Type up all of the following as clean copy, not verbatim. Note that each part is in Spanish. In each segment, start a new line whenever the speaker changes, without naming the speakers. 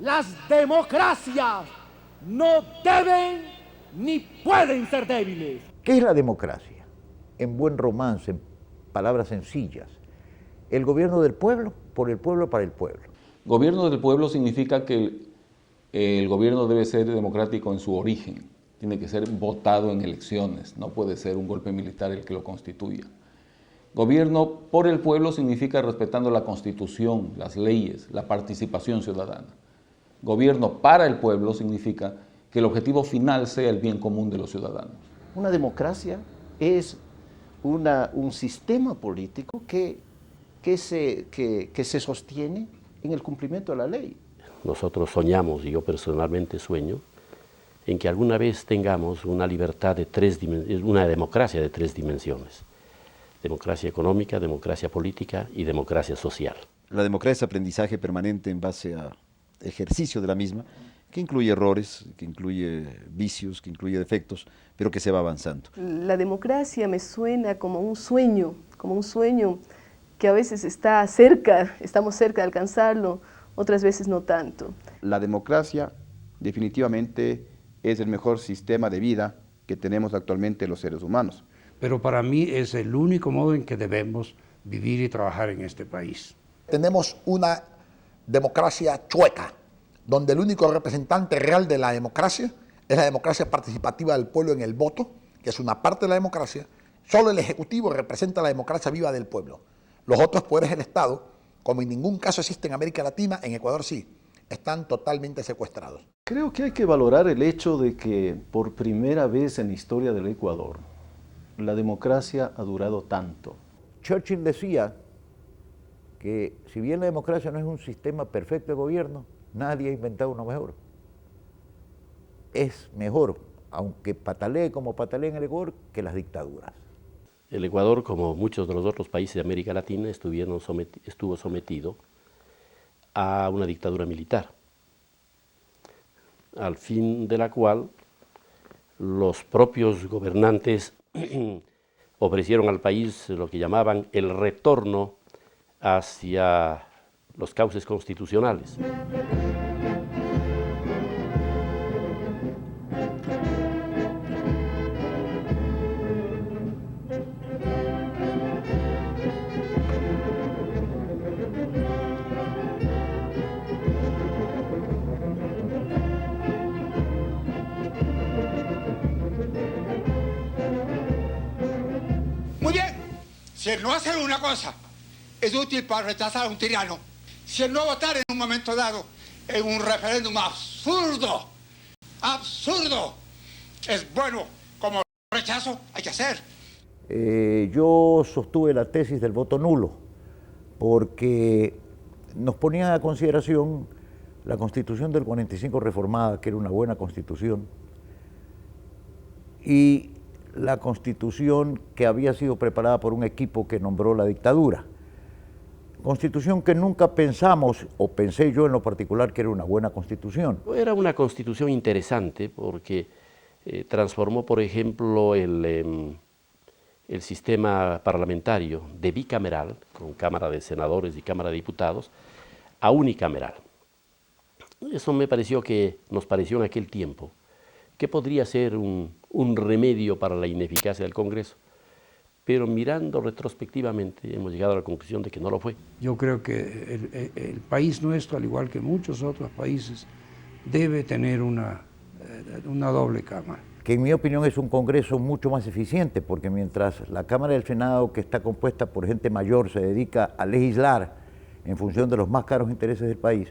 Las democracias no deben ni pueden ser débiles.
¿Qué es la democracia? En buen romance, en palabras sencillas, el gobierno del pueblo, por el pueblo, para el pueblo.
Gobierno del pueblo significa que el gobierno debe ser democrático en su origen, tiene que ser votado en elecciones, no puede ser un golpe militar el que lo constituya. Gobierno por el pueblo significa respetando la Constitución, las leyes, la participación ciudadana. Gobierno para el pueblo significa que el objetivo final sea el bien común de los ciudadanos.
Una democracia es un sistema político que se sostiene en el cumplimiento de la ley.
Nosotros soñamos, y yo personalmente sueño, en que alguna vez tengamos una libertad de una democracia de 3 dimensiones. Democracia económica, democracia política y democracia social.
La democracia es aprendizaje permanente en base a ejercicio de la misma, que incluye errores, que incluye vicios, que incluye defectos, pero que se va avanzando.
La democracia me suena como un sueño que a veces está cerca, estamos cerca de alcanzarlo, otras veces no tanto.
La democracia definitivamente es el mejor sistema de vida que tenemos actualmente los seres humanos.
Pero para mí es el único modo en que debemos vivir y trabajar en este país.
Tenemos una democracia chueca, donde el único representante real de la democracia es la democracia participativa del pueblo en el voto, que es una parte de la democracia. Solo el Ejecutivo representa la democracia viva del pueblo. Los otros poderes del Estado, como en ningún caso existe en América Latina, en Ecuador sí, están totalmente secuestrados.
Creo que hay que valorar el hecho de que por primera vez en la historia del Ecuador, la democracia ha durado tanto.
Churchill decía que si bien la democracia no es un sistema perfecto de gobierno, nadie ha inventado uno mejor. Es mejor, aunque patalee como patalee en el Ecuador, que las dictaduras.
El Ecuador, como muchos de los otros países de América Latina, estuvo sometido a una dictadura militar, al fin de la cual los propios gobernantes ofrecieron al país lo que llamaban el retorno hacia los cauces constitucionales.
Muy bien, si el no hacer una cosa es útil para rechazar a un tirano, si el no votar en un momento dado en un referéndum absurdo, es bueno como rechazo, hay que hacer.
Yo sostuve la tesis del voto nulo, porque nos ponía a consideración la Constitución del 45 reformada, que era una buena Constitución, y la Constitución que había sido preparada por un equipo que nombró la dictadura. Constitución que nunca pensamos, o pensé yo en lo particular, que era una buena Constitución.
Era una Constitución interesante porque transformó, por ejemplo, el sistema parlamentario de bicameral, con Cámara de Senadores y Cámara de Diputados, a unicameral. Eso nos pareció en aquel tiempo que podría ser un remedio para la ineficacia del Congreso. pero mirando retrospectivamente hemos llegado a la conclusión de que no lo fue.
Yo creo que el país nuestro, al igual que muchos otros países, debe tener una doble cámara.
Que en mi opinión es un Congreso mucho más eficiente, porque mientras la Cámara del Senado, que está compuesta por gente mayor, se dedica a legislar en función de los más caros intereses del país,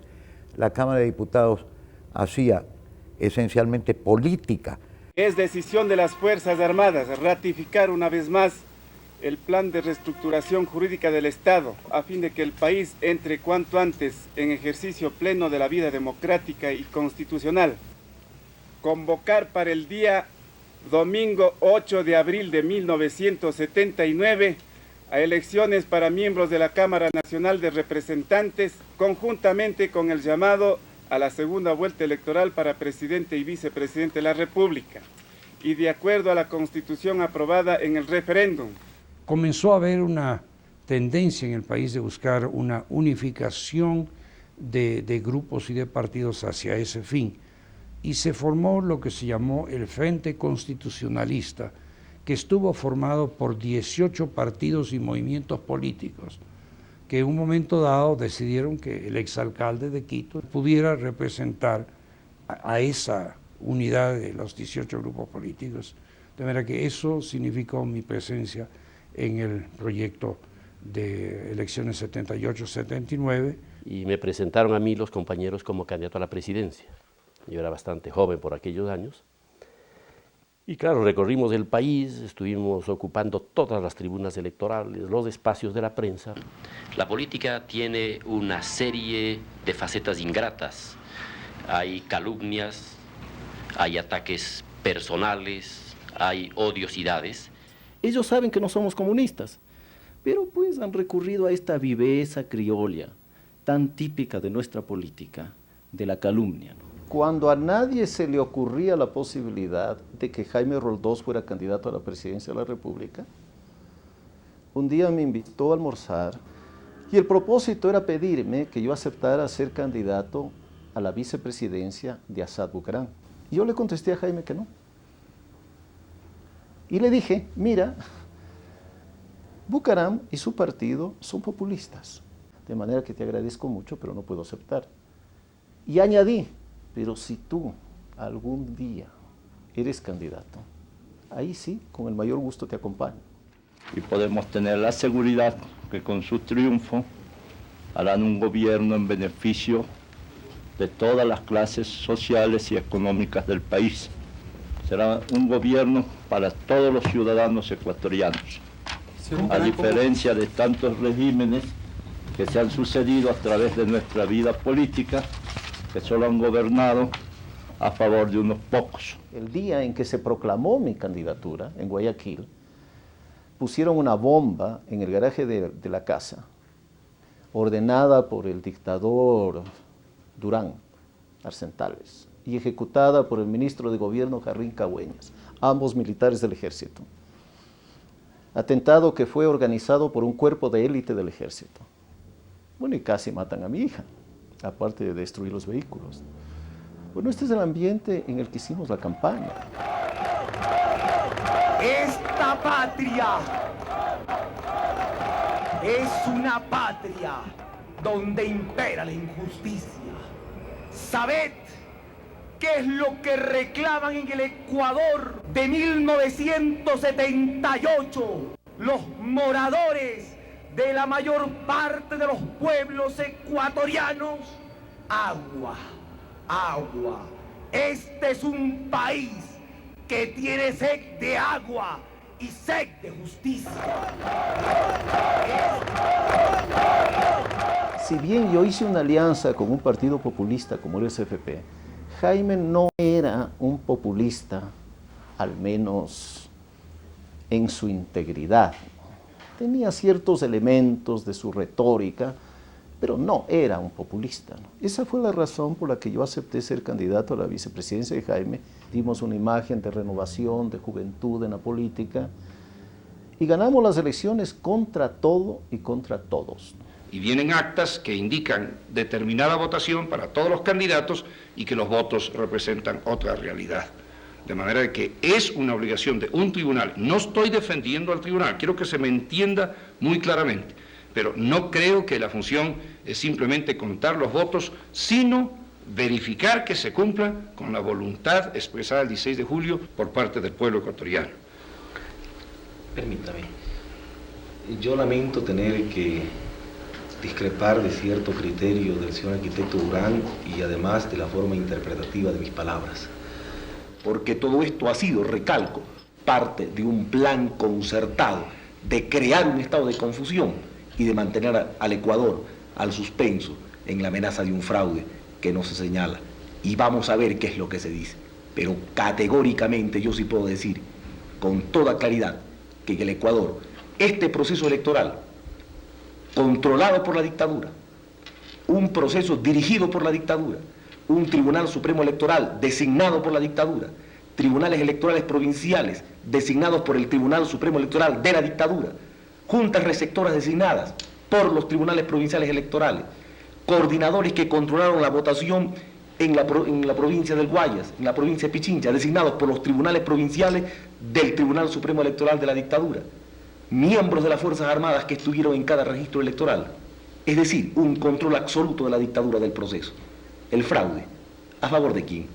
la Cámara de Diputados hacía esencialmente política.
Es decisión de las Fuerzas Armadas ratificar una vez más el plan de reestructuración jurídica del Estado, a fin de que el país entre cuanto antes en ejercicio pleno de la vida democrática y constitucional. Convocar para el día domingo 8 de abril de 1979 a elecciones para miembros de la Cámara Nacional de Representantes, conjuntamente con el llamado a la segunda vuelta electoral para presidente y vicepresidente de la República, y de acuerdo a la Constitución aprobada en el referéndum.
Comenzó a haber una tendencia en el país de buscar una unificación de grupos y de partidos hacia ese fin, y se formó lo que se llamó el Frente Constitucionalista, que estuvo formado por 18 partidos y movimientos políticos, que en un momento dado decidieron que el exalcalde de Quito pudiera representar a esa unidad de los 18 grupos políticos. De manera que eso significó mi presencia en el proyecto de elecciones 78-79.
Y me presentaron a mí los compañeros como candidato a la presidencia. Yo era bastante joven por aquellos años. Y claro, recorrimos el país, estuvimos ocupando todas las tribunas electorales, los espacios de la prensa. La política tiene una serie de facetas ingratas. Hay calumnias, hay ataques personales, hay odiosidades.
Ellos saben que no somos comunistas, pero pues han recurrido a esta viveza criolla, tan típica de nuestra política, de la calumnia, ¿no?
Cuando a nadie se le ocurría la posibilidad de que Jaime Roldós fuera candidato a la presidencia de la República, un día me invitó a almorzar y el propósito era pedirme que yo aceptara ser candidato a la vicepresidencia de Assad Bucaram. Y yo le contesté a Jaime que no. Y le dije, mira, Bucaram y su partido son populistas, de manera que te agradezco mucho, pero no puedo aceptar. Y añadí, pero si tú algún día eres candidato, ahí sí, con el mayor gusto te acompaño.
Y podemos tener la seguridad que con su triunfo harán un gobierno en beneficio de todas las clases sociales y económicas del país. Será un gobierno para todos los ciudadanos ecuatorianos, a diferencia de tantos regímenes que se han sucedido a través de nuestra vida política, que solo han gobernado a favor de unos pocos.
El día en que se proclamó mi candidatura en Guayaquil, pusieron una bomba en el garaje de la casa, ordenada por el dictador Durán Arcentales y ejecutada por el ministro de Gobierno Jarrín Cagüeñas, ambos militares del ejército. Atentado que fue organizado por un cuerpo de élite del ejército. Bueno, y casi matan a mi hija, aparte de destruir los vehículos. Bueno, este es el ambiente en el que hicimos la campaña.
Esta patria es una patria donde impera la injusticia. Sabed qué es lo que reclaman en el Ecuador de 1978 los moradores de la mayor parte de los pueblos ecuatorianos. Agua, agua. Este es un país que tiene sed de agua y sed de justicia.
Si bien yo hice una alianza con un partido populista como el SFP, Jaime no era un populista, al menos en su integridad. Tenía ciertos elementos de su retórica, pero no era un populista, ¿no? Esa fue la razón por la que yo acepté ser candidato a la vicepresidencia de Jaime. Dimos una imagen de renovación, de juventud en la política, y ganamos las elecciones contra todo y contra todos.
Y vienen actas que indican determinada votación para todos los candidatos y que los votos representan otra realidad. De manera que es una obligación de un tribunal. No estoy defendiendo al tribunal, quiero que se me entienda muy claramente, pero no creo que la función es simplemente contar los votos, sino verificar que se cumpla con la voluntad expresada el 16 de julio por parte del pueblo ecuatoriano.
Permítame, yo lamento tener que discrepar de cierto criterio del señor arquitecto Durán y además de la forma interpretativa de mis palabras. Porque todo esto ha sido, recalco, parte de un plan concertado de crear un estado de confusión y de mantener al Ecuador al suspenso en la amenaza de un fraude que no se señala. Y vamos a ver qué es lo que se dice. Pero categóricamente yo sí puedo decir con toda claridad que en el Ecuador este proceso electoral controlado por la dictadura, un proceso dirigido por la dictadura, un Tribunal Supremo Electoral designado por la dictadura, tribunales electorales provinciales designados por el Tribunal Supremo Electoral de la dictadura, juntas receptoras designadas por los tribunales provinciales electorales, coordinadores que controlaron la votación en la provincia del Guayas, en la provincia de Pichincha, designados por los tribunales provinciales del Tribunal Supremo Electoral de la dictadura, miembros de las Fuerzas Armadas que estuvieron en cada registro electoral, es decir, un control absoluto de la dictadura del proceso. El fraude, ¿a favor de quién?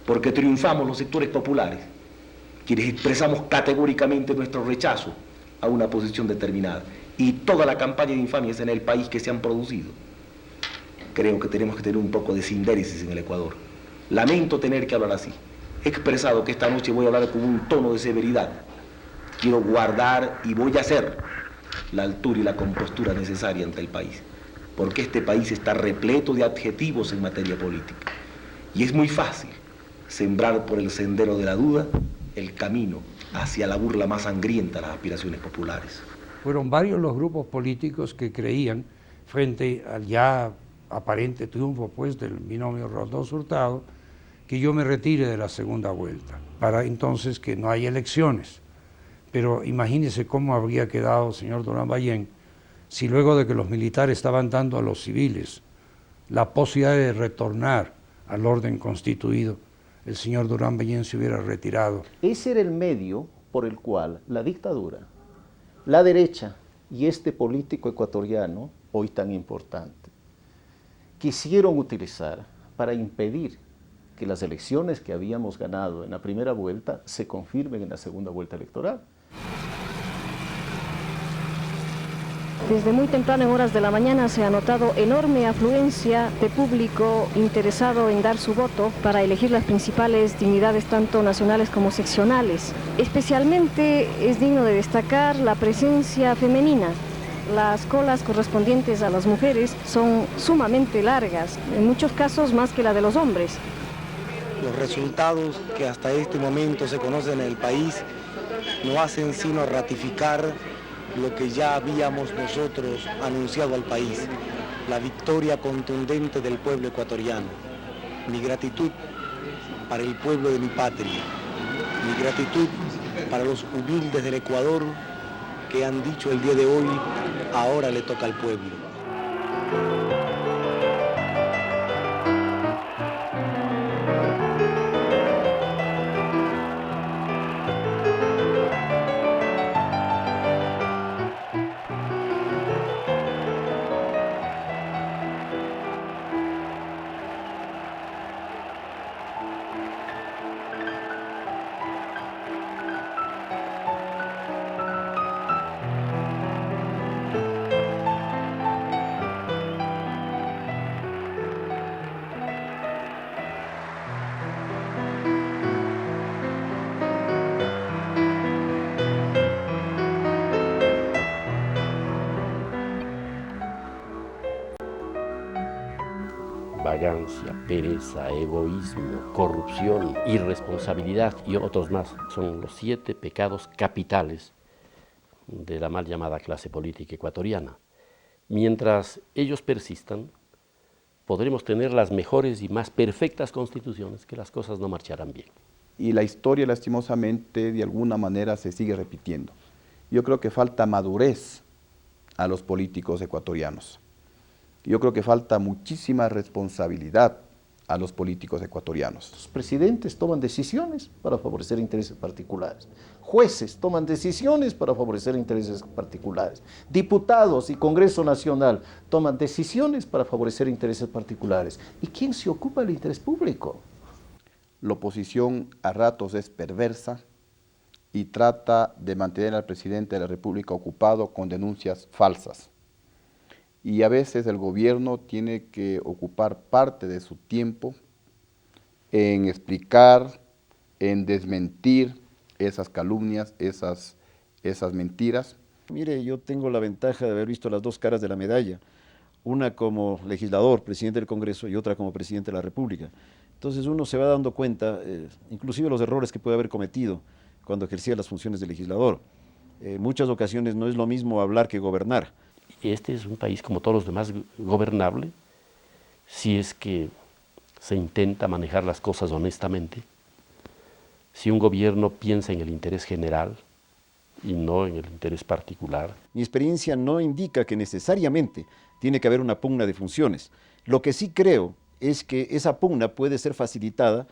Porque triunfamos los sectores populares, quienes expresamos categóricamente nuestro rechazo a una posición determinada, y toda la campaña de infamias en el país que se han producido. Creo que tenemos que tener un poco de sindéresis en el Ecuador. Lamento tener que hablar así. He expresado que esta noche voy a hablar con un tono de severidad. Quiero guardar y voy a hacer la altura y la compostura necesaria ante el país, porque este país está repleto de adjetivos en materia política. Y es muy fácil sembrar por el sendero de la duda el camino hacia la burla más sangrienta de las aspiraciones populares.
Fueron varios los grupos políticos que creían, frente al ya aparente triunfo pues del binomio Rodós-Hurtado, que yo me retire de la segunda vuelta, para entonces que no haya elecciones. Pero imagínese cómo habría quedado, señor Durán Ballén, si luego de que los militares estaban dando a los civiles la posibilidad de retornar al orden constituido, el señor Durán Ballén se hubiera retirado.
Ese era el medio por el cual la dictadura, la derecha y este político ecuatoriano, hoy tan importante, quisieron utilizar para impedir que las elecciones que habíamos ganado en la primera vuelta se confirmen en la segunda vuelta electoral.
Desde muy temprano en horas de la mañana se ha notado enorme afluencia de público interesado en dar su voto para elegir las principales dignidades tanto nacionales como seccionales. Especialmente es digno de destacar la presencia femenina. Las colas correspondientes a las mujeres son sumamente largas, en muchos casos más que la de los hombres.
Los resultados que hasta este momento se conocen en el país no hacen sino ratificar lo que ya habíamos nosotros anunciado al país, la victoria contundente del pueblo ecuatoriano. Mi gratitud para el pueblo de mi patria, mi gratitud para los humildes del Ecuador que han dicho el día de hoy, ahora le toca al pueblo.
Vagancia, pereza, egoísmo, corrupción, irresponsabilidad y otros más. Son los 7 pecados capitales de la mal llamada clase política ecuatoriana. Mientras ellos persistan, podremos tener las mejores y más perfectas constituciones, que las cosas no marcharán bien.
Y la historia, lastimosamente, de alguna manera se sigue repitiendo. Yo creo que falta madurez a los políticos ecuatorianos. Yo creo que falta muchísima responsabilidad a los políticos ecuatorianos.
Los presidentes toman decisiones para favorecer intereses particulares. Jueces toman decisiones para favorecer intereses particulares. Diputados y Congreso Nacional toman decisiones para favorecer intereses particulares. ¿Y quién se ocupa del interés público?
La oposición a ratos es perversa y trata de mantener al presidente de la República ocupado con denuncias falsas. Y a veces el gobierno tiene que ocupar parte de su tiempo en explicar, en desmentir esas calumnias, esas mentiras.
Mire, yo tengo la ventaja de haber visto las dos caras de la medalla, una como legislador, presidente del Congreso, y otra como presidente de la República. Entonces uno se va dando cuenta, inclusive los errores que puede haber cometido cuando ejercía las funciones de legislador. En muchas ocasiones no es lo mismo hablar que gobernar.
Este es un país, como todos los demás, gobernable, si es que se intenta manejar las cosas honestamente, si un gobierno piensa en el interés general y no en el interés particular.
Mi experiencia no indica que necesariamente tiene que haber una pugna de funciones. Lo que sí creo es que esa pugna puede ser facilitada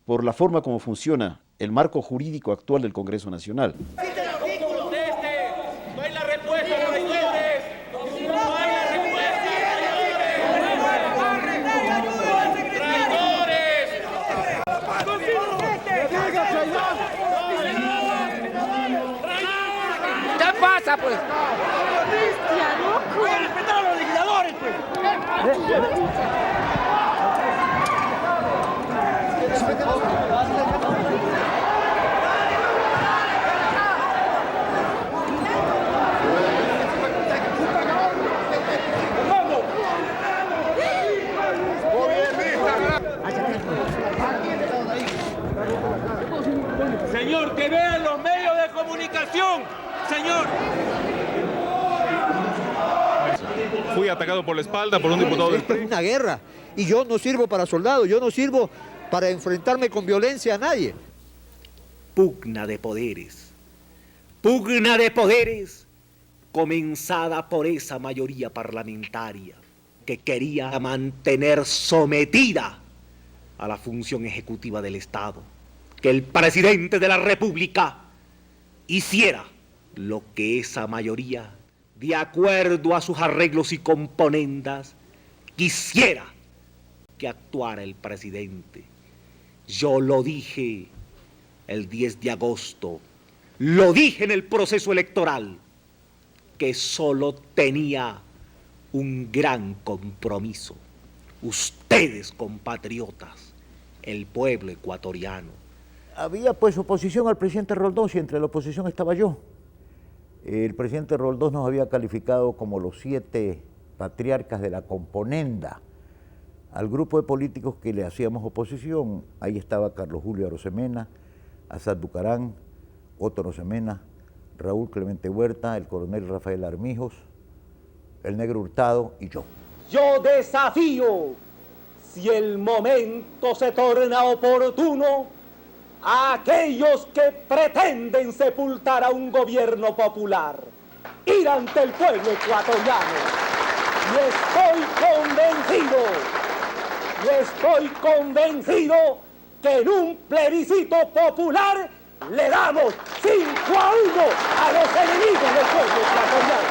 por la forma como funciona el marco jurídico actual del Congreso Nacional.
No hay la respuesta, señores. No hay la respuesta, ¡Traidores! ¿Qué pasa, pues? ¡Voy a respetar a los legisladores, pues! Señor, que vean los medios de comunicación, señor.
Fui atacado por la espalda por un diputado del PRI.
Es una guerra y yo no sirvo para soldado, yo no sirvo para enfrentarme con violencia a nadie.
Pugna de poderes comenzada por esa mayoría parlamentaria que quería mantener sometida a la función ejecutiva del Estado, que el presidente de la República hiciera lo que esa mayoría, de acuerdo a sus arreglos y componendas, quisiera que actuara el presidente. Yo lo dije el 10 de agosto, lo dije en el proceso electoral, que solo tenía un gran compromiso. Ustedes, compatriotas, el pueblo ecuatoriano.
Había pues oposición al presidente Roldós y entre la oposición estaba yo. El presidente Roldós nos había calificado como los 7 patriarcas de la componenda. Al grupo de políticos que le hacíamos oposición, ahí estaba Carlos Julio Arosemena, Asad Bucarán, Otto Arosemena, Raúl Clemente Huerta, el coronel Rafael Armijos, el negro Hurtado y yo.
Yo desafío, si el momento se torna oportuno, a aquellos que pretenden sepultar a un gobierno popular, ir ante el pueblo ecuatoriano. Y estoy convencido que en un plebiscito popular le damos 5-1 a los enemigos del pueblo ecuatoriano.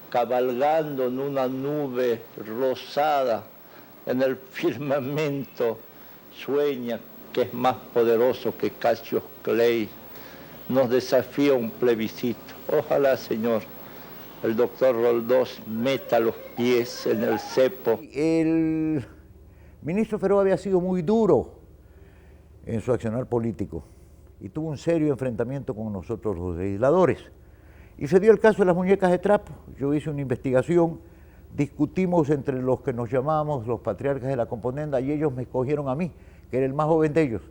Cabalgando en una nube rosada en el firmamento, sueña que es más poderoso que Cassius Clay. Nos desafía un plebiscito. Ojalá, señor, el doctor Roldós meta los pies en el cepo.
El ministro Feró había sido muy duro en su accionar político y tuvo un serio enfrentamiento con nosotros los legisladores. Y se dio el caso de las muñecas de trapo. Yo hice una investigación, discutimos entre los que nos llamábamos los patriarcas de la componenda y ellos me escogieron a mí, que era el más joven de ellos,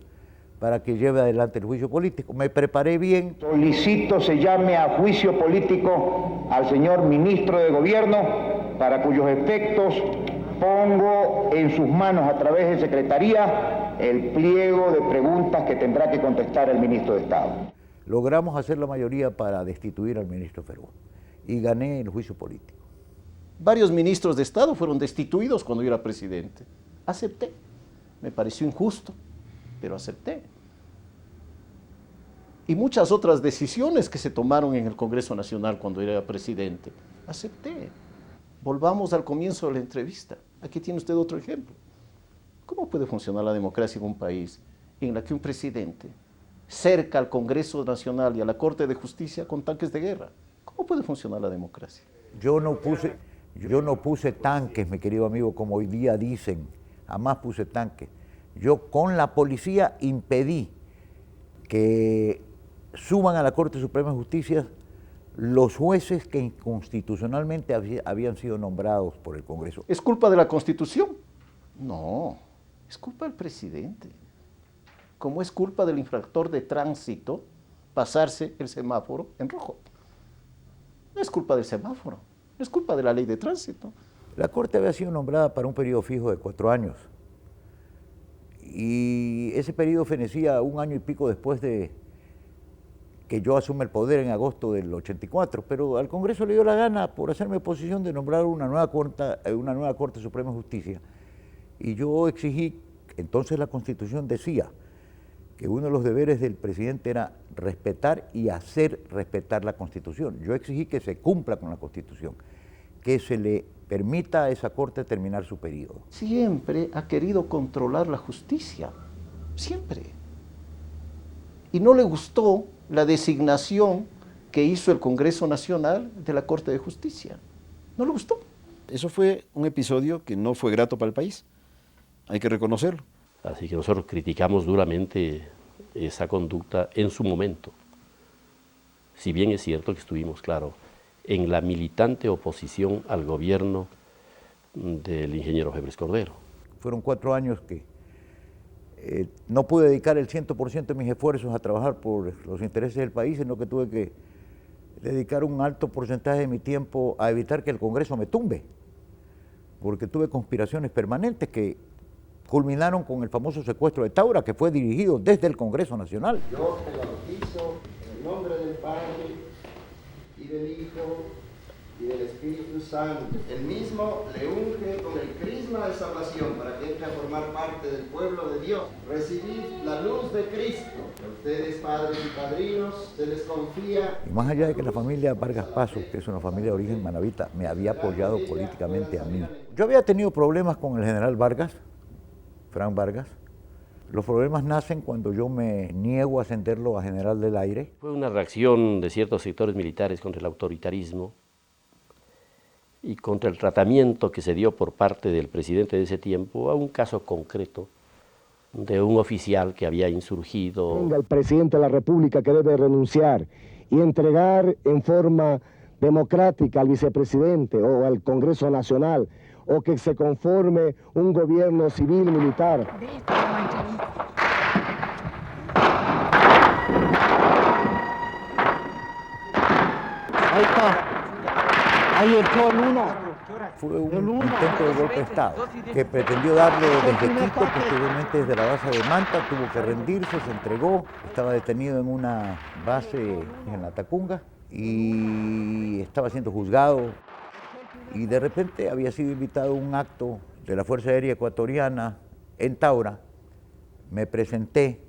para que lleve adelante el juicio político. Me preparé bien.
Solicito se llame a juicio político al señor ministro de Gobierno, para cuyos efectos pongo en sus manos a través de Secretaría el pliego de preguntas que tendrá que contestar el ministro de Estado.
Logramos hacer la mayoría para destituir al ministro Feró y gané el juicio político.
Varios ministros de Estado fueron destituidos cuando yo era presidente. Acepté. me pareció injusto, pero acepté. Y muchas otras decisiones que se tomaron en el Congreso Nacional cuando era presidente, acepté. Volvamos al comienzo de la entrevista. Aquí tiene usted otro ejemplo. ¿Cómo puede funcionar la democracia en un país en la que un presidente cerca al Congreso Nacional y a la Corte de Justicia con tanques de guerra? ¿Cómo puede funcionar la democracia?
Yo no puse tanques, mi querido amigo, como hoy día dicen. Jamás puse tanques. Yo con la policía impedí que suban a la Corte Suprema de Justicia los jueces que inconstitucionalmente habían sido nombrados por el Congreso.
¿Es culpa de la Constitución? No, es culpa del presidente. Como es culpa del infractor de tránsito pasarse el semáforo en rojo. No es culpa del semáforo, no es culpa de la ley de tránsito.
La Corte había sido nombrada para un periodo fijo de 4 años. Y ese periodo fenecía 1 año y pico después de que yo asume el poder en agosto del 84, pero al Congreso le dio la gana por hacerme oposición de nombrar una nueva Corte Suprema de Justicia. Y yo exigí, entonces la Constitución decía que uno de los deberes del presidente era respetar y hacer respetar la Constitución. Yo exigí que se cumpla con la Constitución, que se le permita a esa Corte terminar su periodo.
Siempre ha querido controlar la justicia, siempre. Y no le gustó la designación que hizo el Congreso Nacional de la Corte de Justicia. No le gustó.
Eso fue un episodio que no fue grato para el país, hay que reconocerlo.
Así que nosotros criticamos duramente esa conducta en su momento. Si bien es cierto que estuvimos, claro, en la militante oposición al gobierno del ingeniero Febres Cordero.
Fueron 4 años que no pude dedicar el 100% de mis esfuerzos a trabajar por los intereses del país, sino que tuve que dedicar un alto porcentaje de mi tiempo a evitar que el Congreso me tumbe, porque tuve conspiraciones permanentes que culminaron con el famoso secuestro de Taura, que fue dirigido desde el Congreso Nacional.
Yo te lo bautizo en el nombre del Padre, y del Hijo, y del Espíritu Santo. El mismo le unge con el crisma de salvación para que entre a formar parte del pueblo de Dios. Recibid la luz de Cristo. A ustedes, padres y padrinos, se les confía.
Y más allá de que la familia Vargas Paso, que es una familia de origen manabita, me había apoyado políticamente a mí. Yo había tenido problemas con el general Vargas, Fran Vargas. Los problemas nacen cuando yo me niego a ascenderlo a general del aire.
Fue una reacción de ciertos sectores militares contra el autoritarismo y contra el tratamiento que se dio por parte del presidente de ese tiempo a un caso concreto de un oficial que había insurgido.
Venga el presidente de la República que debe renunciar y entregar en forma democrática al vicepresidente o al Congreso Nacional, o que se conforme un gobierno civil militar. Ahí está. Ahí entró el uno.
Fue un intento de golpe de Estado que pretendió darle desde Quito, posteriormente desde la base de Manta, tuvo que rendirse, se entregó, estaba detenido en una base en la Tacunga y estaba siendo juzgado. Y de repente había sido invitado a un acto de la Fuerza Aérea Ecuatoriana en Taura. Me presenté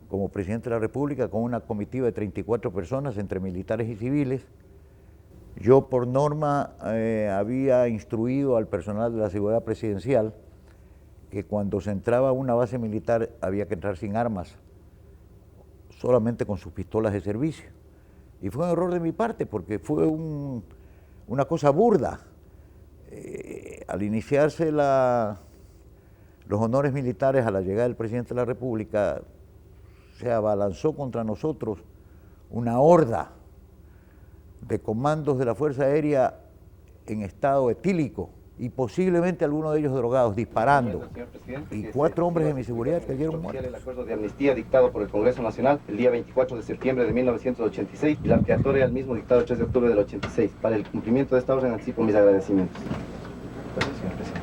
como presidente de la República con una comitiva de 34 personas, entre militares y civiles. Yo por norma había instruido al personal de la seguridad presidencial que cuando se entraba a una base militar había que entrar sin armas, solamente con sus pistolas de servicio. Y fue un error de mi parte porque fue una cosa burda. Al iniciarse los honores militares a la llegada del presidente de la República, se abalanzó contra nosotros una horda de comandos de la Fuerza Aérea en estado etílico y posiblemente algunos de ellos drogados, disparando. Y 4 hombres de mi seguridad cayeron muertos.
El acuerdo de amnistía dictado por el Congreso Nacional el día 24 de septiembre de 1986 y la ampliatoria al mismo dictado el 3 de octubre del 86. Para el cumplimiento de esta orden anticipo mis agradecimientos. Gracias, señor presidente.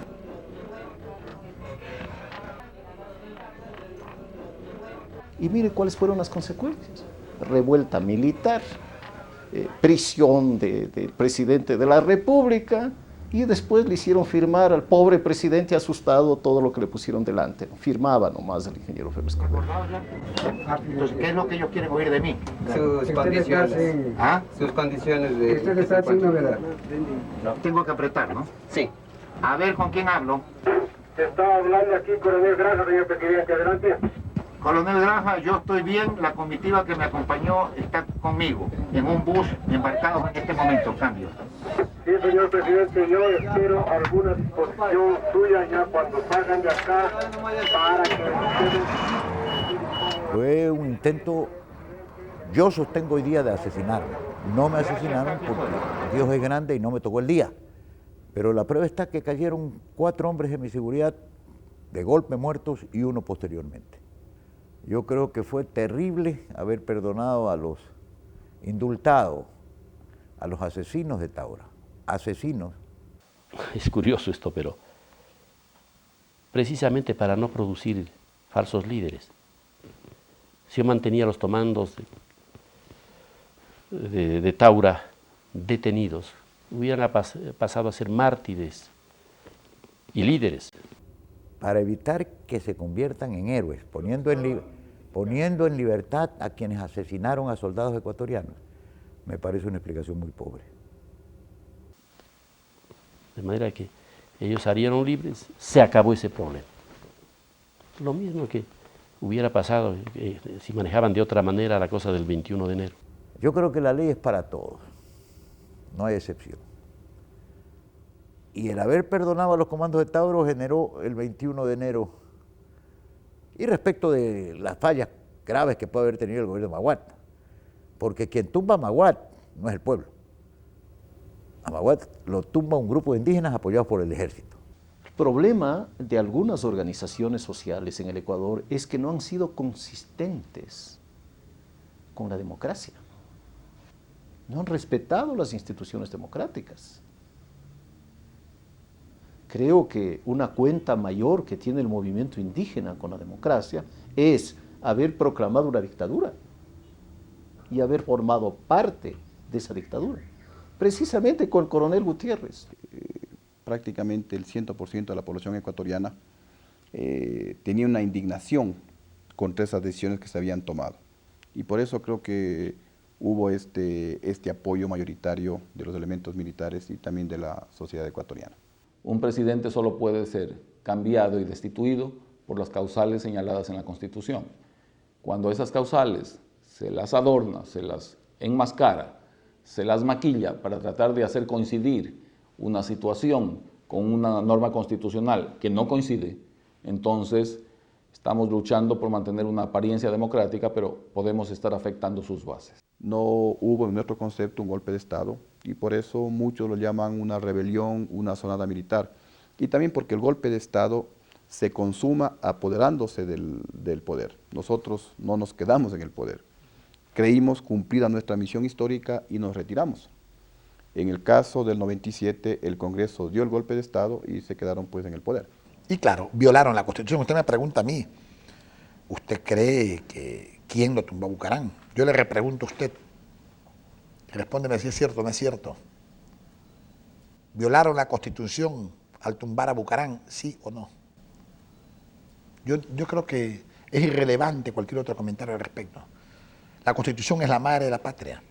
Y mire cuáles fueron las consecuencias. Revuelta militar, prisión del presidente de la República, Y después le hicieron firmar al pobre presidente asustado todo lo que le pusieron delante. Firmaba nomás el ingeniero Febres Cordero.
Entonces, ¿qué es lo que ellos quieren oír de mí?
Sus condiciones.
¿Ah?
Sus condiciones de...
Usted les hace una verdad. Tengo que apretar, ¿no? Sí. A ver, ¿con quién hablo?
Te estaba hablando aquí, Coronel Granja, señor presidente. Adelante.
Coronel Granja, yo estoy bien. La comitiva que me acompañó está conmigo en un bus embarcado en este momento. Cambio.
Sí, señor presidente, yo espero alguna disposición suya ya cuando salgan de acá para que ustedes...
Fue un intento, yo sostengo hoy día, de asesinarme. No me asesinaron porque Dios es grande y no me tocó el día. Pero la prueba está que cayeron 4 hombres de mi seguridad de golpe muertos y 1 posteriormente. Yo creo que fue terrible haber perdonado a los indultados, a los asesinos de Taura. Asesinos.
Es curioso esto, pero precisamente para no producir falsos líderes, si yo mantenía los comandos de Taura detenidos, hubieran pasado a ser mártires y líderes.
Para evitar que se conviertan en héroes, poniendo en libertad a quienes asesinaron a soldados ecuatorianos, me parece una explicación muy pobre.
De manera que ellos salieron libres, se acabó ese problema. Lo mismo que hubiera pasado si manejaban de otra manera la cosa del 21 de enero.
Yo creo que la ley es para todos, no hay excepción. Y el haber perdonado a los comandos de Tauro generó el 21 de enero. Y respecto de las fallas graves que puede haber tenido el gobierno de Maguad, porque quien tumba a Maguad no es el pueblo. A Maguad lo tumba un grupo de indígenas apoyados por el ejército.
El problema de algunas organizaciones sociales en el Ecuador es que no han sido consistentes con la democracia. No han respetado las instituciones democráticas. Creo que una cuenta mayor que tiene el movimiento indígena con la democracia es haber proclamado una dictadura y haber formado parte de esa dictadura, precisamente con el coronel Gutiérrez.
Prácticamente el 100% de la población ecuatoriana tenía una indignación contra esas decisiones que se habían tomado. Y por eso creo que hubo este apoyo mayoritario de los elementos militares y también de la sociedad ecuatoriana.
Un presidente solo puede ser cambiado y destituido por las causales señaladas en la Constitución. Cuando esas causales se las adorna, se las enmascara, se las maquilla para tratar de hacer coincidir una situación con una norma constitucional que no coincide, entonces estamos luchando por mantener una apariencia democrática, pero podemos estar afectando sus bases.
No hubo en nuestro concepto un golpe de Estado y por eso muchos lo llaman una rebelión, una sonada militar. Y también porque el golpe de Estado se consuma apoderándose del poder. Nosotros no nos quedamos en el poder. Creímos cumplida nuestra misión histórica y nos retiramos. En el caso del 97, el Congreso dio el golpe de Estado y se quedaron pues en el poder.
Y claro, violaron la Constitución. Usted me pregunta a mí, ¿usted cree que quién lo tumbó a Bucaram? Yo le repregunto a usted, respóndeme si es cierto o no es cierto. ¿Violaron la Constitución al tumbar a Bucaram, sí o no? Yo creo que es irrelevante cualquier otro comentario al respecto. La Constitución es la madre de la patria.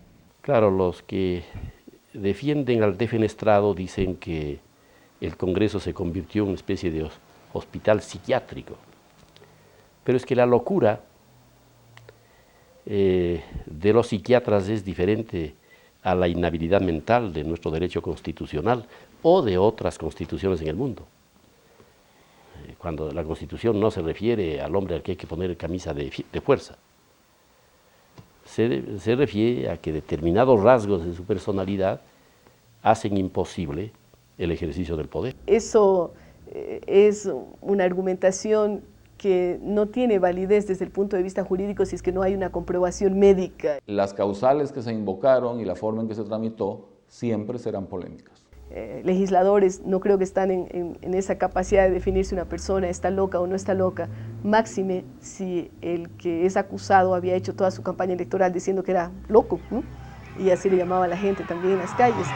Claro, los que defienden al defenestrado dicen que el Congreso se convirtió en una especie de hospital psiquiátrico. Pero es que la locura de los psiquiatras es diferente a la inhabilidad mental de nuestro derecho constitucional o de otras constituciones en el mundo. Cuando la Constitución no se refiere al hombre al que hay que poner camisa de fuerza, se refiere a que determinados rasgos de su personalidad hacen imposible el ejercicio del poder.
Eso es una argumentación que no tiene validez desde el punto de vista jurídico si es que no hay una comprobación médica.
Las causales que se invocaron y la forma en que se tramitó siempre serán polémicas.
Legisladores no creo que están en esa capacidad de definir si una persona está loca o no está loca, máxime si el que es acusado había hecho toda su campaña electoral diciendo que era loco, ¿no? Y así le llamaba a la gente también en las calles.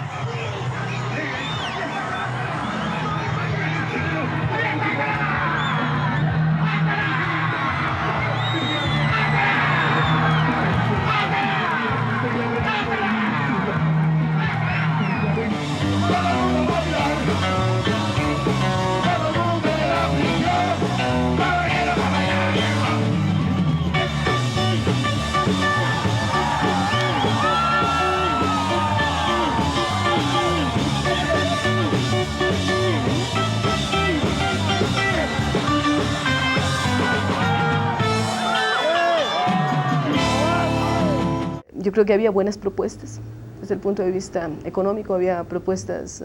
Yo creo que había buenas propuestas. Desde el punto de vista económico había propuestas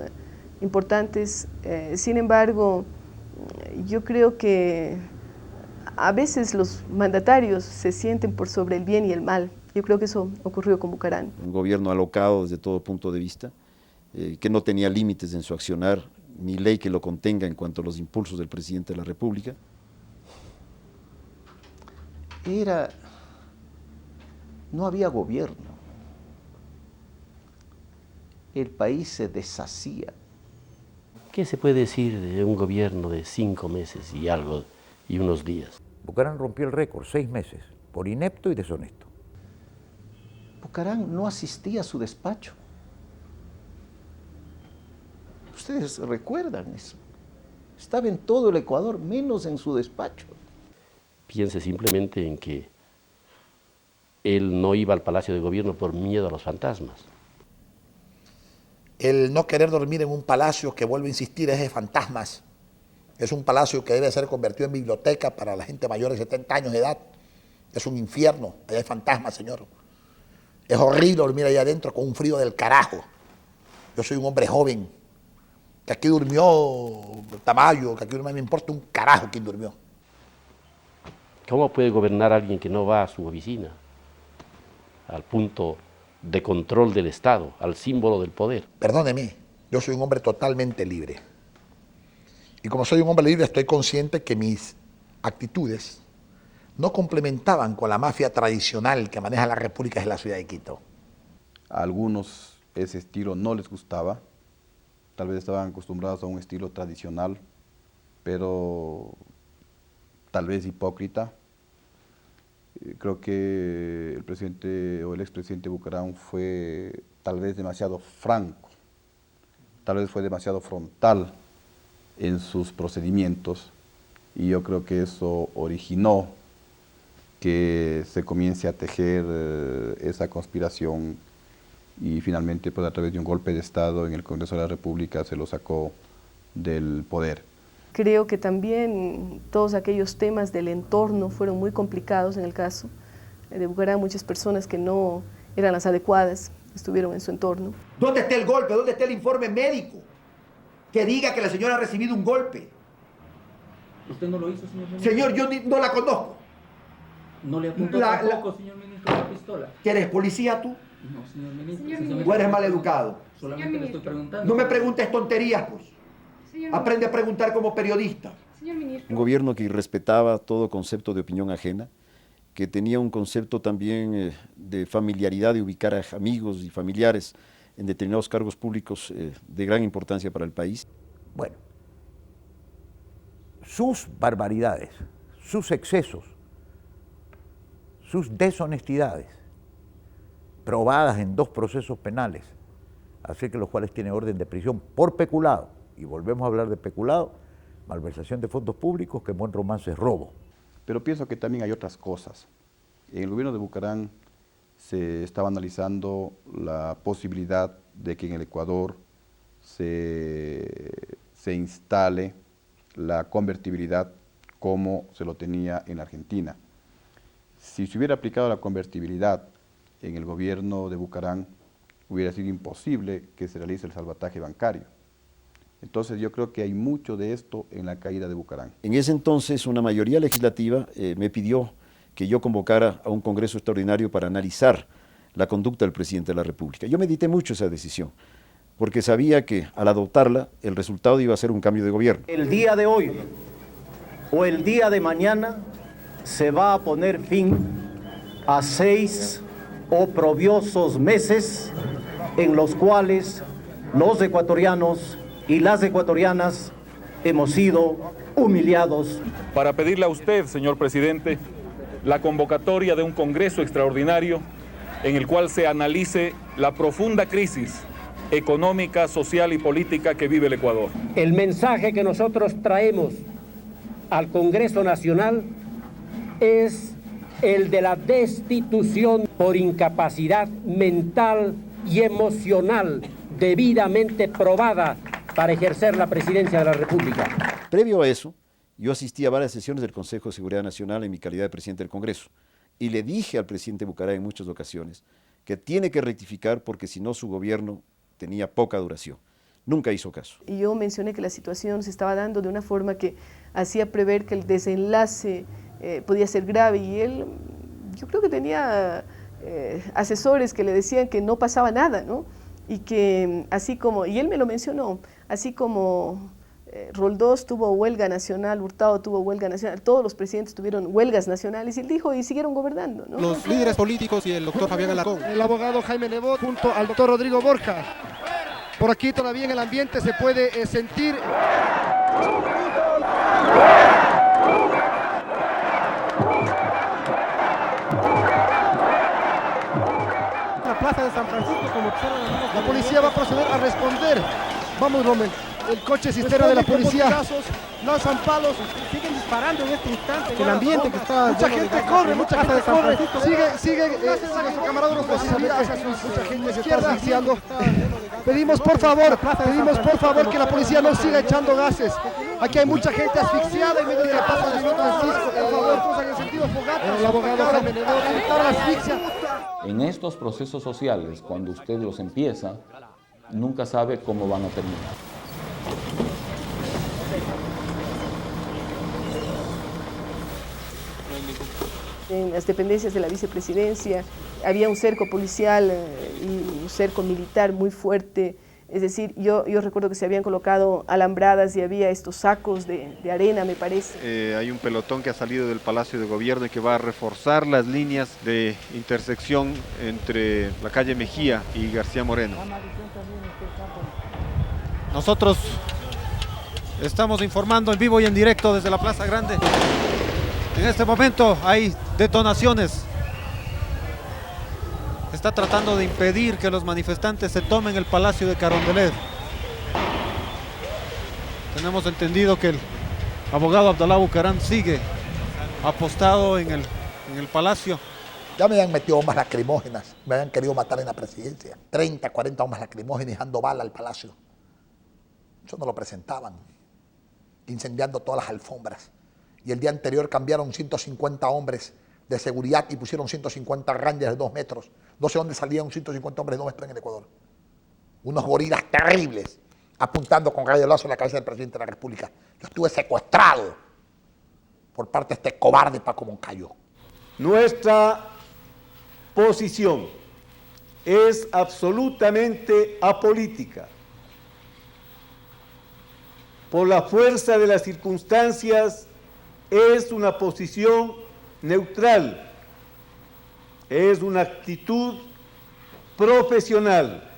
importantes. Sin embargo, yo creo que a veces los mandatarios se sienten por sobre el bien y el mal. Yo creo que eso ocurrió con Bucaram.
Un gobierno alocado desde todo punto de vista, que no tenía límites en su accionar, ni ley que lo contenga en cuanto a los impulsos del presidente de la República.
No había gobierno. El país se deshacía.
¿Qué se puede decir de un gobierno de 5 meses y algo y unos días?
Bucaram rompió el récord, 6 meses, por inepto y deshonesto.
Bucaram no asistía a su despacho. Ustedes recuerdan eso. Estaba en todo el Ecuador, menos en su despacho.
Piense simplemente en que él no iba al Palacio de Gobierno por miedo a los fantasmas.
El no querer dormir en un palacio, que vuelvo a insistir, es de fantasmas. Es un palacio que debe ser convertido en biblioteca para la gente mayor de 70 años de edad. Es un infierno, allá hay fantasmas, señor. Es horrible dormir allá adentro con un frío del carajo. Yo soy un hombre joven, que aquí durmió Tamayo, que aquí durmió, me importa un carajo quién durmió.
¿Cómo puede gobernar alguien que no va a su oficina? Al punto de control del Estado, al símbolo del poder.
Perdóneme, yo soy un hombre totalmente libre. Y como soy un hombre libre, estoy consciente que mis actitudes no complementaban con la mafia tradicional que maneja las repúblicas de la ciudad de Quito.
A algunos ese estilo no les gustaba, tal vez estaban acostumbrados a un estilo tradicional, pero tal vez hipócrita. Creo que el presidente o el expresidente Bucaram fue tal vez demasiado franco, tal vez fue demasiado frontal en sus procedimientos, y yo creo que eso originó que se comience a tejer esa conspiración, y finalmente pues a través de un golpe de Estado en el Congreso de la República se lo sacó del poder.
Creo que también todos aquellos temas del entorno fueron muy complicados en el caso de Bucaram. Muchas personas que no eran las adecuadas estuvieron en su entorno.
¿Dónde está el golpe? ¿Dónde está el informe médico que diga que la señora ha recibido un golpe?
¿Usted no lo hizo, señor ministro?
Señor, yo no la conozco.
¿No le apuntó tampoco, señor ministro, la pistola?
¿Que eres policía tú?
No, señor ministro.
¿O eres mal educado?
Solamente le estoy preguntando.
No me preguntes tonterías, pues. Aprende a preguntar como periodista.
Un gobierno que irrespetaba todo concepto de opinión ajena, que tenía un concepto también de familiaridad, de ubicar a amigos y familiares en determinados cargos públicos de gran importancia para el país.
Bueno, sus barbaridades, sus excesos, sus deshonestidades, probadas en 2 procesos penales, así que los cuales tienen orden de prisión por peculado, y volvemos a hablar de peculado, malversación de fondos públicos, que en buen romance es robo.
Pero pienso que también hay otras cosas. En el gobierno de Bucaram se estaba analizando la posibilidad de que en el Ecuador se instale la convertibilidad como se lo tenía en Argentina. Si se hubiera aplicado la convertibilidad en el gobierno de Bucaram, hubiera sido imposible que se realice el salvataje bancario. Entonces yo creo que hay mucho de esto en la caída de Bucaram.
En ese entonces una mayoría legislativa me pidió que yo convocara a un congreso extraordinario para analizar la conducta del presidente de la República. Yo medité mucho esa decisión, porque sabía que al adoptarla el resultado iba a ser un cambio de gobierno.
El día de hoy o el día de mañana se va a poner fin a 6 oprobiosos meses en los cuales los ecuatorianos y las ecuatorianas hemos sido humillados.
Para pedirle a usted, señor presidente, la convocatoria de un Congreso extraordinario en el cual se analice la profunda crisis económica, social y política que vive el Ecuador.
El mensaje que nosotros traemos al Congreso Nacional es el de la destitución por incapacidad mental y emocional debidamente probada para ejercer la presidencia de la República.
Previo a eso, yo asistí a varias sesiones del Consejo de Seguridad Nacional en mi calidad de presidente del Congreso, y le dije al presidente Bucaram en muchas ocasiones que tiene que rectificar porque si no su gobierno tenía poca duración. Nunca hizo caso.
Y yo mencioné que la situación se estaba dando de una forma que hacía prever que el desenlace podía ser grave, y él, yo creo que tenía asesores que le decían que no pasaba nada, ¿no? Y que así como, y él me lo mencionó, así como Roldós tuvo huelga nacional, Hurtado tuvo huelga nacional, todos los presidentes tuvieron huelgas nacionales, y él dijo, y siguieron gobernando, ¿no?
Los líderes políticos y el doctor Fabián Alarcón.
El abogado Jaime Nebot junto al doctor Rodrigo Borja. Por aquí todavía en el ambiente se puede sentir. La plaza de San Francisco, como observan amigos, la policía va a proceder a responder. Vamos, Rommel. El coche cisterna de la policía. Lanzan palos.
Siguen disparando en este instante.
El ambiente que está. Mucha gente corre, mucha gente corre. Sigue nuestro camarada Orozco. Mucha gente se está asfixiando. Pedimos por favor que la policía no siga echando gases. Aquí hay mucha gente asfixiada en medio de la plaza de San Francisco. Por favor, cruzan en sentido fogata. El abogado Jaime Nebot, evitar la asfixia.
En estos procesos sociales, cuando usted los empieza, nunca sabe cómo van a terminar.
En las dependencias de la vicepresidencia había un cerco policial y un cerco militar muy fuerte. Es decir, yo recuerdo que se habían colocado alambradas y había estos sacos de arena, me parece.
Hay un pelotón que ha salido del Palacio de Gobierno y que va a reforzar las líneas de intersección entre la calle Mejía y García Moreno.
Nosotros estamos informando en vivo y en directo desde la Plaza Grande. En este momento hay detonaciones. Está tratando de impedir que los manifestantes se tomen el Palacio de Carondelet. Tenemos entendido que el abogado Abdalá Bucaram sigue apostado en el Palacio.
Ya me han metido bombas lacrimógenas, me habían querido matar en la presidencia. 30, 40 bombas lacrimógenas dejando bala al Palacio. Eso no lo presentaban, incendiando todas las alfombras. Y el día anterior cambiaron 150 hombres de seguridad y pusieron 150 rangers de 2 metros. No sé dónde salían 150 hombres de 2 metros en el Ecuador. Unos gorilas terribles, apuntando con rayo lazo en la cabeza del presidente de la República. Yo estuve secuestrado por parte de este cobarde Paco Moncayo.
Nuestra posición es absolutamente apolítica. Por la fuerza de las circunstancias, es una posición neutral, es una actitud profesional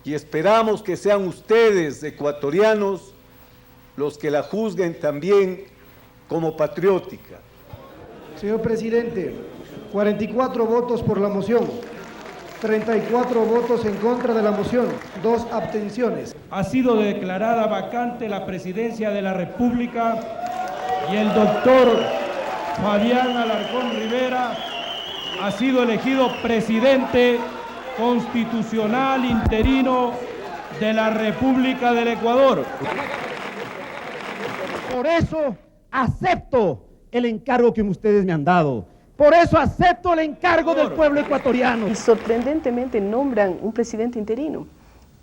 y esperamos que sean ustedes, ecuatorianos, los que la juzguen también como patriótica.
Señor presidente, 44 votos por la moción, 34 votos en contra de la moción, 2 abstenciones.
Ha sido declarada vacante la presidencia de la República y el doctor Fabián Alarcón Rivera ha sido elegido presidente constitucional interino de la República del Ecuador.
Por eso acepto el encargo que ustedes me han dado. Por eso acepto el encargo del pueblo ecuatoriano.
Y sorprendentemente nombran un presidente interino.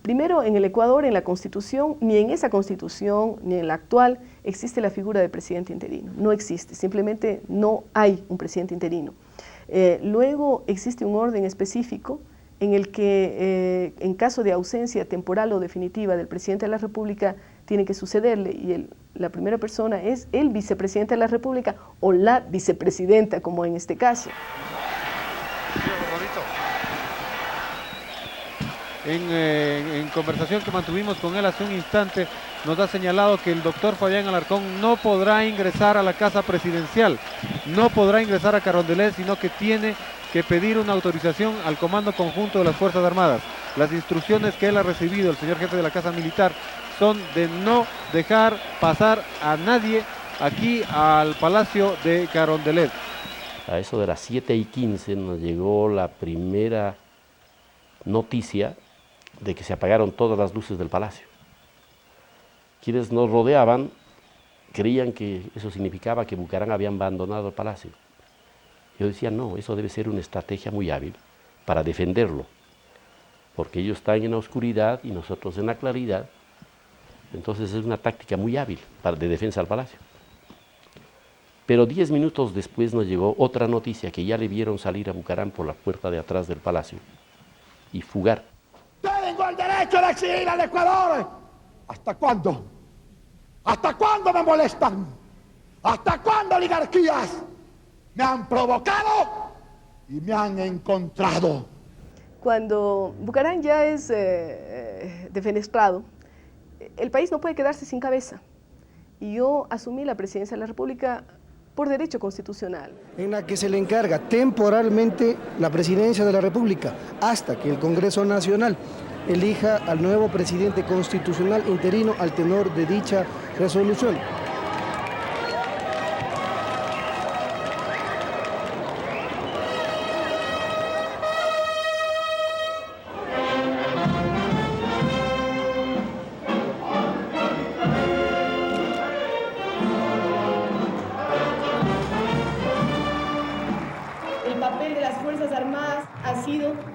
Primero, en el Ecuador, en la Constitución, ni en esa Constitución, ni en la actual, existe la figura del presidente interino. No existe, simplemente no hay un presidente interino. Luego existe un orden específico en el que, en caso de ausencia temporal o definitiva del presidente de la República, tiene que sucederle, y la primera persona es el vicepresidente de la República o la vicepresidenta, como en este caso.
En conversación que mantuvimos con él hace un instante, nos ha señalado que el doctor Fabián Alarcón no podrá ingresar a la casa presidencial, no podrá ingresar a Carondelet, sino que tiene que pedir una autorización al Comando Conjunto de las Fuerzas Armadas. Las instrucciones que él ha recibido, el señor jefe de la Casa Militar, son de no dejar pasar a nadie aquí al Palacio de Carondelet.
A eso de las 7:15 nos llegó la primera noticia de que se apagaron todas las luces del palacio. Quienes nos rodeaban creían que eso significaba que Bucaram había abandonado el palacio. Yo decía, no, eso debe ser una estrategia muy hábil para defenderlo, porque ellos están en la oscuridad y nosotros en la claridad. Entonces es una táctica muy hábil de defensa al palacio. Pero 10 minutos después nos llegó otra noticia, que ya le vieron salir a Bucaram por la puerta de atrás del palacio y fugar.
Tengo el derecho de exigir al Ecuador. ¿Hasta cuándo? ¿Hasta cuándo me molestan? ¿Hasta cuándo oligarquías me han provocado y me han encontrado?
Cuando Bucaram ya es defenestrado, el país no puede quedarse sin cabeza. Y yo asumí la presidencia de la República por derecho constitucional.
En la que se le encarga temporalmente la presidencia de la República hasta que el Congreso Nacional elija al nuevo presidente constitucional interino al tenor de dicha resolución.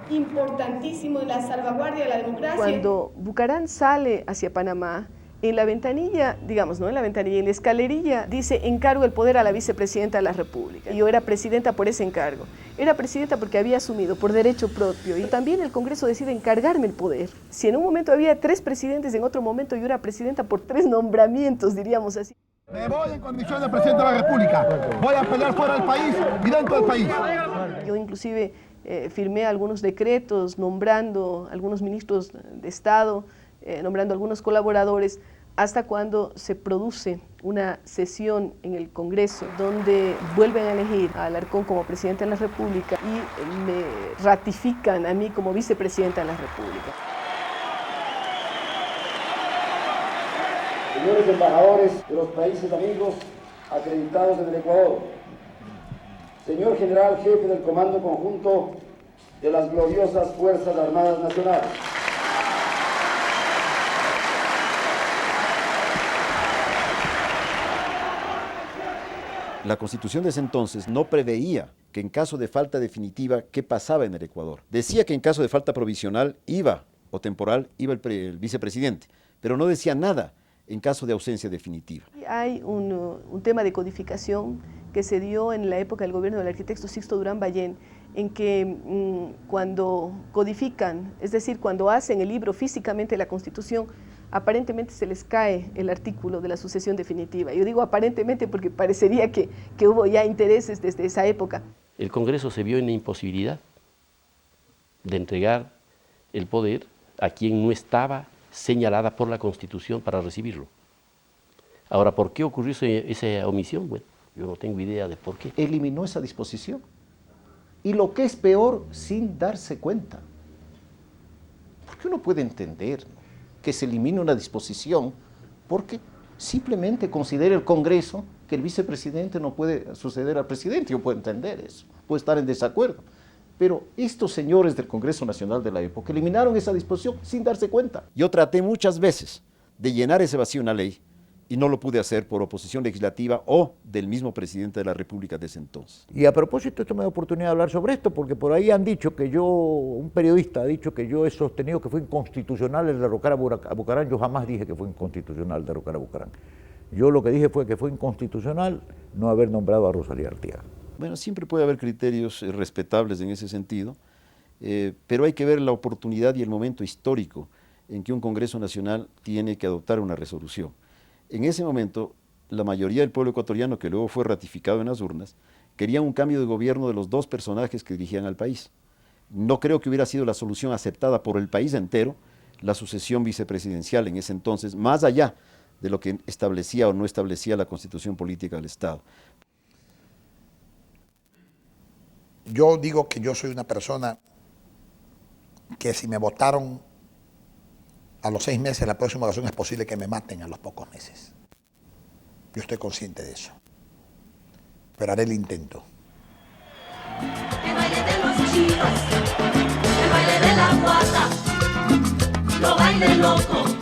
Importantísimo en la salvaguardia de la democracia. Cuando Bucaram sale hacia Panamá, en la ventanilla, digamos, no en la ventanilla, en la escalerilla, dice: encargo el poder a la vicepresidenta de la República. Y yo era presidenta por ese encargo. Era presidenta porque había asumido por derecho propio. Y también el Congreso decide encargarme el poder. Si en un momento había 3 presidentes, en otro momento yo era presidenta por 3 nombramientos, diríamos así.
Me voy en condición de presidente de la República. Voy a pelear fuera del país y dentro del país.
Yo inclusive firmé algunos decretos nombrando algunos ministros de Estado, nombrando algunos colaboradores, hasta cuando se produce una sesión en el Congreso donde vuelven a elegir a Alarcón como presidente de la República y me ratifican a mí como vicepresidenta de la República.
Señores embajadores de los países amigos acreditados en el Ecuador, señor general jefe del Comando Conjunto de las gloriosas Fuerzas Armadas Nacionales,
la Constitución de ese entonces no preveía que en caso de falta definitiva, ¿qué pasaba en el Ecuador? Decía que en caso de falta provisional o temporal, iba el vicepresidente, pero no decía nada en caso de ausencia definitiva.
Hay un tema de codificación que se dio en la época del gobierno del arquitecto Sixto Durán Ballén, en que cuando codifican, es decir, cuando hacen el libro físicamente de la Constitución, aparentemente se les cae el artículo de la sucesión definitiva. Yo digo aparentemente porque parecería que hubo ya intereses desde esa época.
El Congreso se vio en la imposibilidad de entregar el poder a quien no estaba señalada por la Constitución para recibirlo. Ahora, ¿por qué ocurrió esa omisión? Bueno, yo no tengo idea de por qué.
Eliminó esa disposición. Y lo que es peor, sin darse cuenta. Porque uno puede entender, ¿no?, que se elimine una disposición porque simplemente considera el Congreso que el vicepresidente no puede suceder al presidente. Yo puedo entender eso, puedo estar en desacuerdo. Pero estos señores del Congreso Nacional de la época eliminaron esa disposición sin darse cuenta.
Yo traté muchas veces de llenar ese vacío en la ley y no lo pude hacer por oposición legislativa o del mismo presidente de la República de ese entonces.
Y a propósito, esto me da oportunidad de hablar sobre esto, porque por ahí han dicho que un periodista ha dicho que yo he sostenido que fue inconstitucional el derrocar a Bucaram. Yo jamás dije que fue inconstitucional derrocar a Bucaram. Yo lo que dije fue que fue inconstitucional no haber nombrado a Rosalía Arteaga.
Bueno, siempre puede haber criterios respetables en ese sentido, pero hay que ver la oportunidad y el momento histórico en que un Congreso Nacional tiene que adoptar una resolución. En ese momento, la mayoría del pueblo ecuatoriano, que luego fue ratificado en las urnas, quería un cambio de gobierno de los 2 personajes que dirigían al país. No creo que hubiera sido la solución aceptada por el país entero, la sucesión vicepresidencial en ese entonces, más allá de lo que establecía o no establecía la Constitución Política del Estado.
Yo digo que yo soy una persona que si me votaron a los 6 meses, la próxima ocasión es posible que me maten a los pocos meses. Yo estoy consciente de eso. Pero haré el intento.
El baile de los chivas, el baile de la guata, lo baile loco.